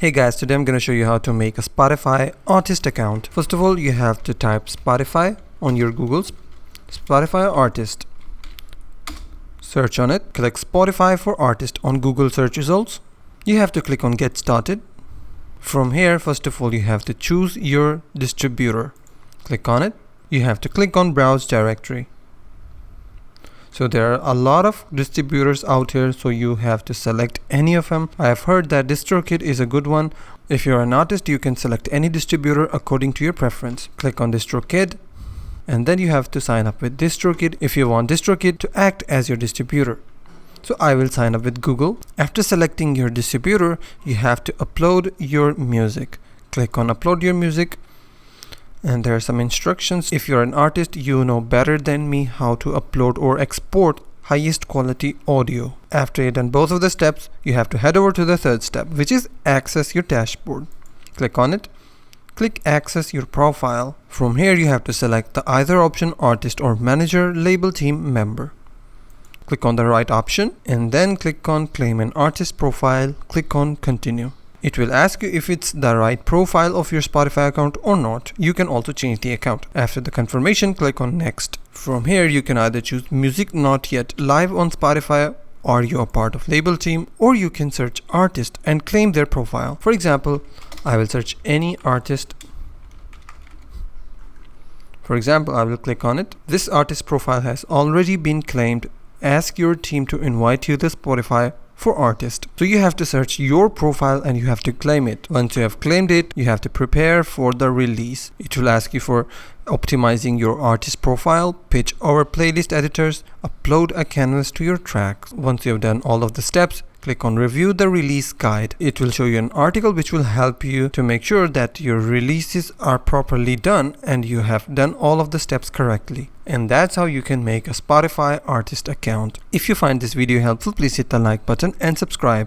Hey guys, today I'm going to show you how to make a Spotify artist account. First of all, you have to type Spotify on your Google's Spotify artist. Search on it, click Spotify for artist on Google search results. You have to click on get started. From here, first of all, you have to choose your distributor. Click on it. You have to click on browse directory. So there are a lot of distributors out here, so you have to select any of them. I have heard that DistroKid is a good one. If you're an artist, you can select any distributor according to your preference. Click on DistroKid, and then you have to sign up with DistroKid if you want DistroKid to act as your distributor. So I will sign up with Google. After selecting your distributor, you have to upload your music. Click on upload your music. And there are some instructions. If you're an artist, you know better than me how to upload or export highest quality audio. After you've done both of the steps, you have to head over to the third step, which is access your dashboard. Click on it. Click access your profile. From here, you have to select the either option artist or manager label team member. Click on the right option and then click on claim an artist profile. Click on continue. It will ask you if it's the right profile of your Spotify account or not. You can also change the account. After the confirmation, click on next. From here, you can either choose music not yet live on Spotify, or you are part of label team, or you can search artist and claim their profile. For example, I will search any artist. For example, I will click on it. This artist profile has already been claimed. Ask your team to invite you to Spotify for artist. So you have to search your profile and you have to claim it. Once you have claimed it, you have to prepare for the release. It will ask you for optimizing your artist profile, pitch our playlist editors, upload a canvas to your tracks. Once you have done all of the steps, click on review the release guide. It will show you an article which will help you to make sure that your releases are properly done and you have done all of the steps correctly. And that's how you can make a Spotify artist account. If you find this video helpful, please hit the like button and subscribe.